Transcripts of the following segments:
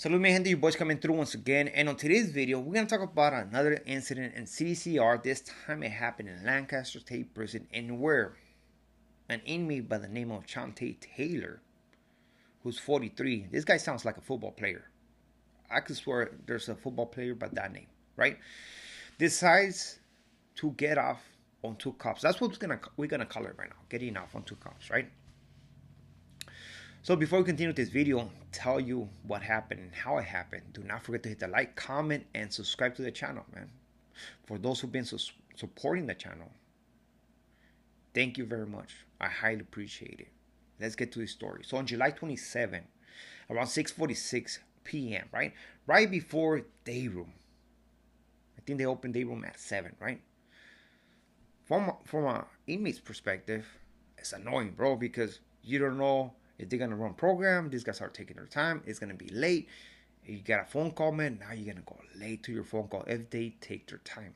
Salud, mi gente, your boys coming through once again. And on today's video, we're going to talk about another incident in CDCR. This time it happened in Lancaster State Prison, and where an inmate by the name of Chante Taylor, who's 43, this guy sounds like a football player. I could swear there's a football player by that name, right? Decides to get off on two cops. That's what we're gonna call it right now, getting off on two cops, right? So before we continue with this video, tell you what happened and how it happened. Do not forget to hit the like, comment, and subscribe to the channel, man. For those who've been supporting the channel, thank you very much. I highly appreciate it. Let's get to the story. So on July 27, around 6:46 p.m., right? Right before day room. I think they opened day room at 7, right? From an inmate's perspective, it's annoying, bro, because you don't know if they're gonna run program. These guys are taking their time. It's gonna be late. You got a phone call, man. Now you're gonna go late to your phone call if they take their time.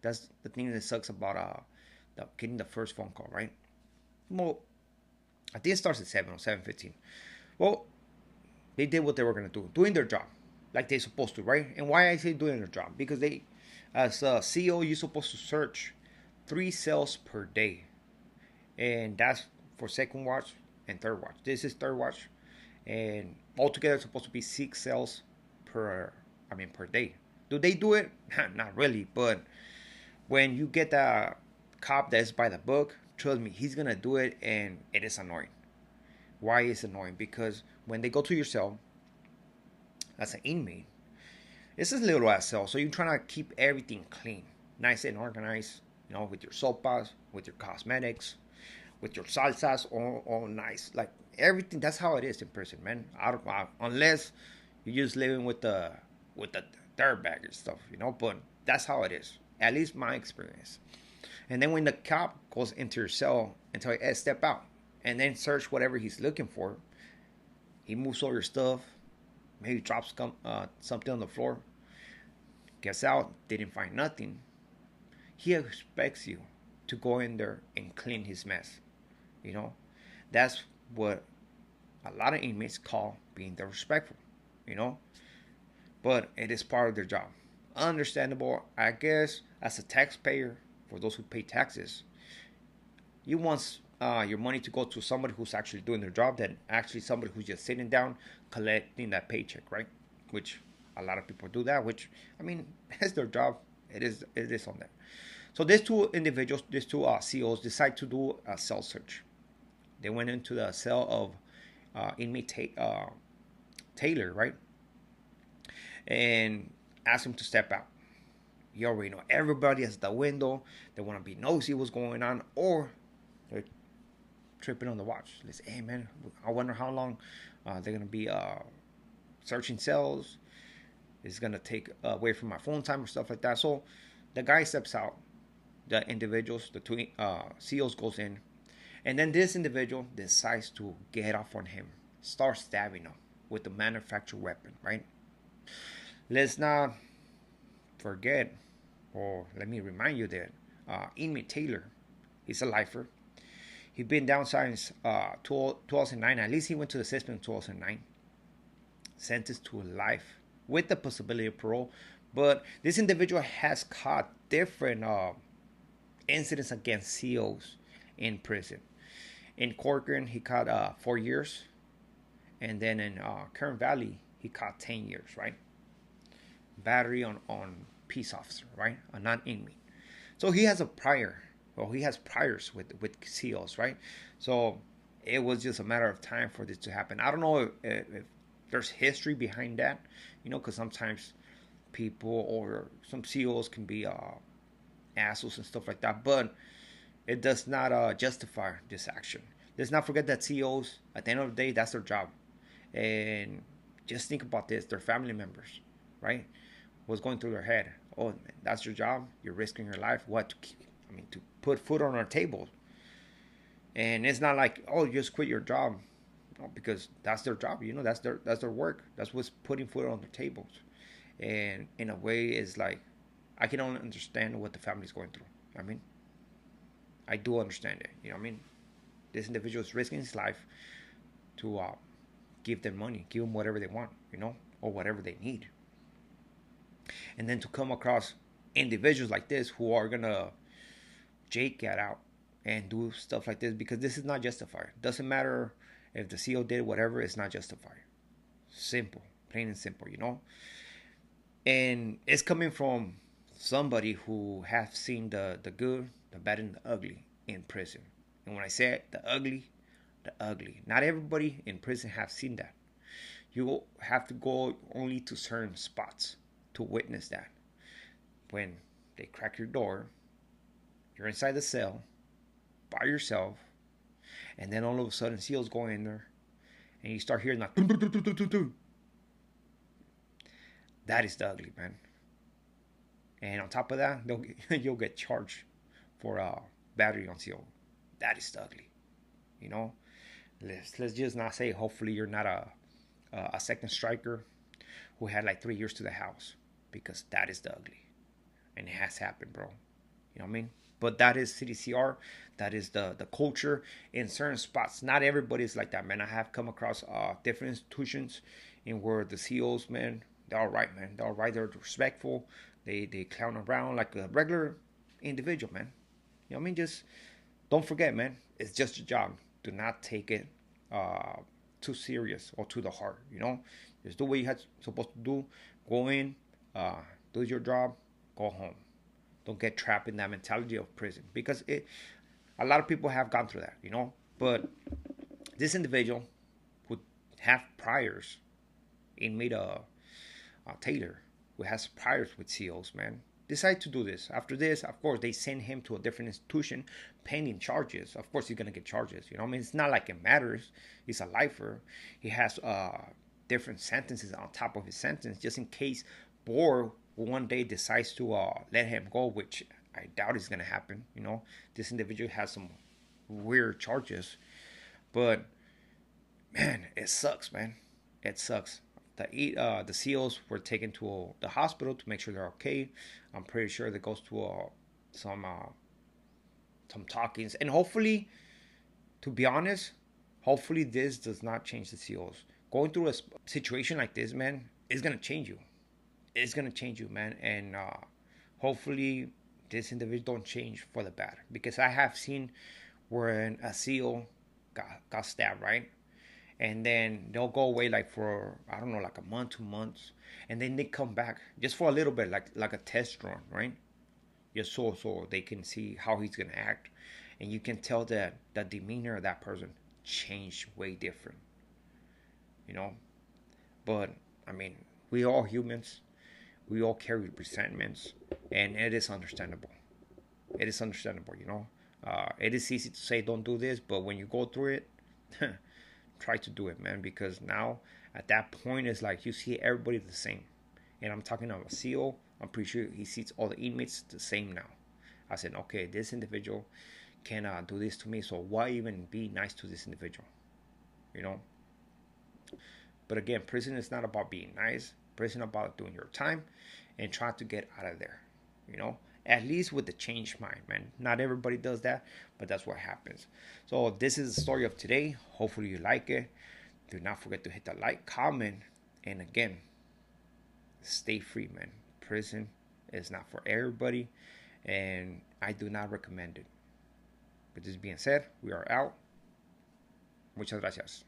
That's the thing that sucks about getting the first phone call, right? Well, I think it starts at 7 or 7:15. Well, they did what they were gonna do, doing their job like they're supposed to, right? And why I say doing their job? Because they, as a CO, you're supposed to search 3 cells per day, and that's for second watch and third watch. This is third watch, and altogether it's supposed to be 6 cells per day. Do they do it? Not really, but when you get the cop that's by the book, trust me, he's gonna do it, and it is annoying. Why is it annoying? Because when they go to your cell as an inmate, it's a little ass cell, so you're trying to keep everything clean, nice and organized, with your sopas, with your cosmetics, with your salsas, all nice, like everything. That's how it is in prison, man. Unless you're just living with the dirt bag and stuff, But that's how it is, at least my experience. And then when the cop goes into your cell and tell you, hey, step out, and then search whatever he's looking for, he moves all your stuff, maybe drops something on the floor, gets out, didn't find nothing. He expects you to go in there and clean his mess. That's what a lot of inmates call being disrespectful. But it is part of their job. Understandable, I guess. As a taxpayer, for those who pay taxes, you want your money to go to somebody who's actually doing their job than actually somebody who's just sitting down collecting that paycheck, right? Which a lot of people do that, which, I mean, it's their job. It is on them. So these two individuals, these two COs, decide to do a cell search. They went into the cell of inmate Taylor, right? And asked him to step out. You already know everybody is at the window. They want to be nosy what's going on, or they're tripping on the watch. They say, hey, man, I wonder how long they're going to be searching cells. It's going to take away from my phone time or stuff like that. So the guy steps out. The individuals, the two COs goes in. And then this individual decides to get off on him. Start stabbing him with the manufactured weapon, right? Let's not forget, or let me remind you that inmate Taylor, he's a lifer. He's been down since 2009. At least he went to the system in 2009. Sentenced to life with the possibility of parole. But this individual has caught different incidents against COs in prison. In Corcoran, he caught 4 years. And then in Kern Valley, he caught 10 years, right? Battery on peace officer, right? A non-inmate. So he has a prior. Well, he has priors with COs, right? So it was just a matter of time for this to happen. I don't know if there's history behind that, because sometimes people or some COs can be assholes and stuff like that, but it does not justify this action. Let's not forget that COs, at the end of the day, that's their job. And just think about this, their family members, right? What's going through their head? Oh, man, that's your job. You're risking your life. What? To put food on our table. And it's not like, oh, you just quit your job. No, because that's their job, that's their work. That's what's putting food on their tables. And in a way, it's like, I can only understand what the family's going through. I do understand it. This individual is risking his life to give them money, give them whatever they want. or whatever they need. And then to come across individuals like this who are gonna Jake get out and do stuff like this, because this is not justified. Doesn't matter if the CO did whatever, it's not justified. Simple, plain and simple, you know. And it's coming from somebody who has seen the good, the bad, and the ugly in prison. And when I say the ugly, the ugly. Not everybody in prison have seen that. You have to go only to certain spots to witness that. When they crack your door, you're inside the cell by yourself, and then all of a sudden SEALs go in there, and you start hearing like that is the ugly, man. And on top of that, you'll get charged for battery on SEAL. That is the ugly, you know. Let's just not say. Hopefully, you're not a second striker who had like 3 years to the house, because that is the ugly, and it has happened, bro. You know what I mean? But that is CDCR. That is the culture in certain spots. Not everybody's like that, man. I have come across different institutions in where the CEOs, man, they're all right, man. They're all right. They're respectful. They clown around like a regular individual, man. You know what I mean? Just don't forget, man. It's just a job. Do not take it too serious or to the heart. You know, just do what you had supposed to do. Go in, do your job, go home. Don't get trapped in that mentality of prison, because a lot of people have gone through that, you know. But this individual who have priors, inmate Taylor, who has priors with SEALs, man, decide to do this. After this, of course, they send him to a different institution pending charges. Of course, he's gonna get charges. You know, I mean, it's not like it matters. He's a lifer. He has different sentences on top of his sentence, just in case board one day decides to let him go, which I doubt is gonna happen. You know, this individual has some weird charges, but man, it sucks, man. It sucks. The SEALs were taken to the hospital to make sure they're okay. I'm pretty sure that goes to some talkings, and hopefully, to be honest, hopefully this does not change the SEALs. Going through a situation like this, man, is gonna change you. It's gonna change you, man, and hopefully this individual don't change for the bad, because I have seen where a SEAL got stabbed, right? And then they'll go away like for, I don't know, like a month, 2 months, and then they come back just for a little bit, like a test run, right? Just so they can see how he's gonna act, and you can tell that the demeanor of that person changed way different, you know. But I mean, we all humans, we all carry resentments, and it is understandable. It is understandable, you know. It is easy to say don't do this, but when you go through it, try to do it, man, because now at that point it's like you see everybody the same. And I'm talking about a CEO. I'm pretty sure he sees all the inmates the same now. I said, okay, this individual can do this to me, so why even be nice to this individual, you know? But again, prison is not about being nice. Prison is about doing your time and trying to get out of there, you know? At least with the changed mind, man. Not everybody does that, but that's what happens. So this is the story of today. Hopefully you like it. Do not forget to hit the like, comment, and again, stay free, man. Prison is not for everybody, and I do not recommend it. With this being said, we are out. Muchas gracias.